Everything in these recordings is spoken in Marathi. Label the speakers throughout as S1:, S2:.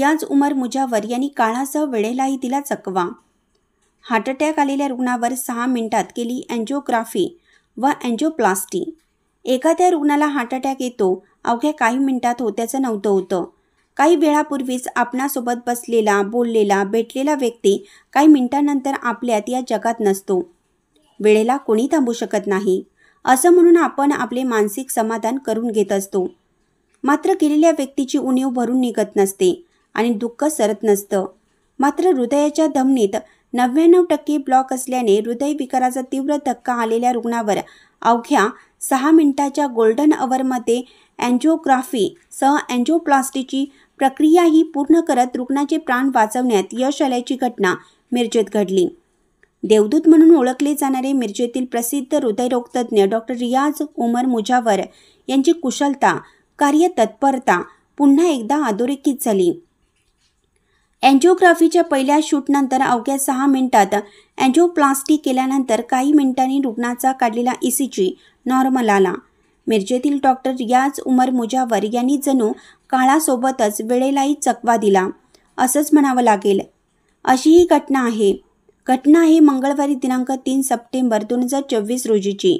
S1: रियाज उमर मुजावर यांनी काळासह वेळेलाही दिला चकवा। हार्ट अटॅक आलेल्या रुग्णावर 6 मिनिटात केली अँजिओग्राफी व अँजिओप्लास्टी। एखाद्या रुग्णाला हार्ट अटॅक येतो अवघ्या काही मिनिटात होत्याचं नव्हतं होतं। काही वेळापूर्वीच आपणासोबत बसलेला, बोललेला, भेटलेला व्यक्ती काही मिनिटांनंतर आपल्यात या जगात नसतो। वेळेला कोणी थांबू शकत नाही असं म्हणून आपण आपले मानसिक समाधान करून घेत असतो। मात्र गेलेल्या व्यक्तीची उणीव भरून निघत नसते आणि दुःख सरत नसतं। मात्र हृदयाच्या धमनीत 99% ब्लॉक असल्याने हृदयविकाराचा तीव्र धक्का आलेल्या रुग्णावर अवघ्या 6 मिनिटाच्या गोल्डन अवरमध्ये अँजिओग्राफी सह अँजिओप्लास्टीची प्रक्रियाही पूर्ण करत रुग्णाचे प्राण वाचवण्यात यश आल्याची घटना मिरजेत घडली। देवदूत म्हणून ओळखले जाणारे मिरजेतील प्रसिद्ध हृदयरोगतज्ञ डॉक्टर रियाज उमर मुजावर यांची कुशलता, कार्यतत्परता पुन्हा एकदा अधोरेखित झाली। अँजिओग्राफीच्या पहिल्या शूटनंतर अवघ्या 6 मिनिटात अँजिओप्लास्टी केल्यानंतर काही मिनिटांनी रुग्णाचा काढलेला ECG नॉर्मल आला। मिरजेतील डॉक्टर रियाज उमर मुजावर यांनी जणू काळासोबतच वेळेलाही चकवा दिला असंच म्हणावं लागेल। अशी ही घटना आहे मंगळवारी दिनांक 3 सप्टेंबर 2024 रोजीची।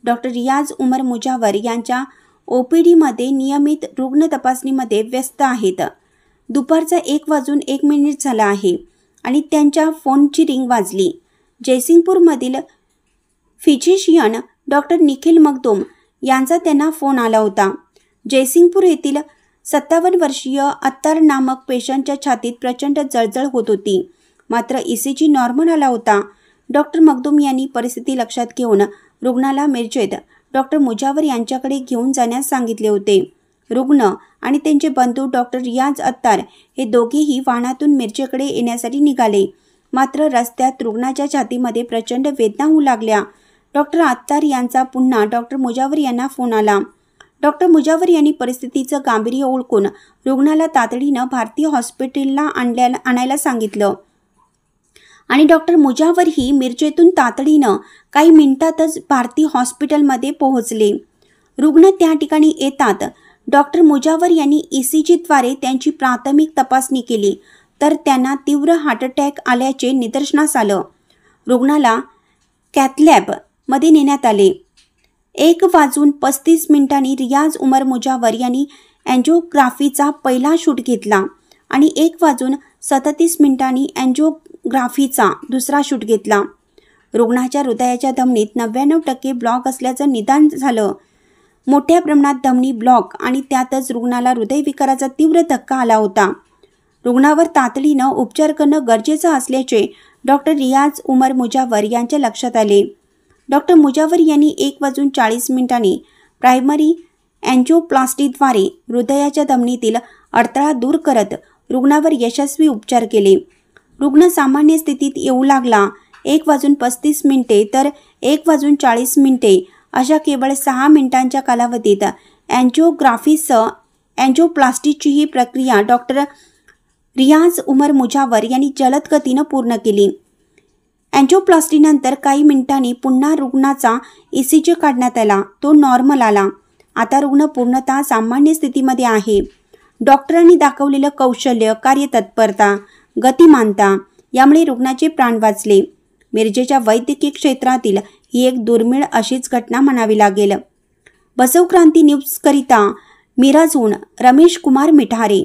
S1: डॉक्टर रियाज उमर मुजावर यांच्या OPDमध्ये नियमित रुग्ण तपासणीमध्ये व्यस्त आहेत। दुपारचा 1:01 झाला आहे आणि त्यांच्या फोनची रिंग वाजली। जयसिंगपूरमधील फिजिशियन डॉक्टर निखिल मगदूम यांचा त्यांना फोन आला होता। जयसिंगपूर येथील 57 वर्षीय अत्तार नामक पेशंटच्या छातीत प्रचंड जळजळ होत होती। मात्र ECG नॉर्मल आला होता। डॉक्टर मगदूम यांनी परिस्थिती लक्षात घेऊन रुग्णाला मिरजेत डॉक्टर मुजावर यांच्याकडे घेऊन जाण्यास सांगितले होते। रुग्ण आणि त्यांचे बंधू डॉक्टर रियाज अत्तार हे दोघेही वाहनातून मिरजेकडे येण्यासाठी निघाले। मात्र रस्त्यात रुग्णाच्या छातीमध्ये प्रचंड वेदना होऊ लागल्या। डॉक्टर अत्तार यांचा पुन्हा डॉक्टर मुजावर यांना फोन आला। डॉक्टर मुजावर यांनी परिस्थितीचं गांभीर्य ओळखून रुग्णाला तातडीनं भारतीय हॉस्पिटलला आणायला सांगितलं आणि डॉक्टर मुजावरही मिरजेतून तातडीनं काही मिनिटातच भारतीय हॉस्पिटलमध्ये पोहोचले। रुग्ण त्या ठिकाणी येतात डॉक्टर मुजावर यांनी ECGद्वारे त्यांची प्राथमिक तपासणी केली तर त्यांना तीव्र हार्ट अटॅक आल्याचे निदर्शनास आलं। रुग्णाला कॅथलॅबमध्ये नेण्यात आले। 1:35 रियाज उमर मुजावर यांनी अँजिओग्राफीचा पहिला शूट घेतला आणि 1:37 अँजिओग्राफीचा दुसरा शूट घेतला। रुग्णाच्या हृदयाच्या धमनीत 99% ब्लॉक असल्याचं निदान झालं। मोठ्या प्रमाणात धमनी ब्लॉक आणि त्यातच रुग्णाला हृदयविकाराचा तीव्र धक्का आला होता। रुग्णावर तातडीनं उपचार करणं गरजेचं असल्याचे डॉक्टर रियाज उमर मुजावर यांच्या लक्षात आले। डॉक्टर मुजावर यांनी 1:40 प्रायमरी अँजिओप्लास्टीद्वारे हृदयाच्या धमनीतील अडथळा दूर करत रुग्णावर यशस्वी उपचार केले। रुग्ण सामान्य स्थितीत येऊ लागला। 1:35 तर 1:40 अशा केवळ 6 मिनिटांच्या कालावधीत अँजिओग्राफीसह अँजिओप्लास्टीची ही प्रक्रिया डॉक्टर रियाज उमर मुजावर यांनी जलद गतीनं पूर्ण केली। अँजिओप्लास्टीनंतर काही मिनिटांनी पुन्हा रुग्णाचा ECG काढण्यात आला। तो नॉर्मल आला। आता रुग्ण पूर्णतः सामान्य स्थितीमध्ये आहे। डॉक्टरांनी दाखवलेलं कौशल्य, कार्यतत्परता, गतिमानता यामुळे रुग्णाचे प्राण वाचले। मिरजेच्या वैद्यकीय क्षेत्रातील ही एक दुर्मिळ अशीच घटना म्हणावी लागेल। बसव क्रांती न्यूजकरिता मिरजहून रमेश कुमार मिठारे।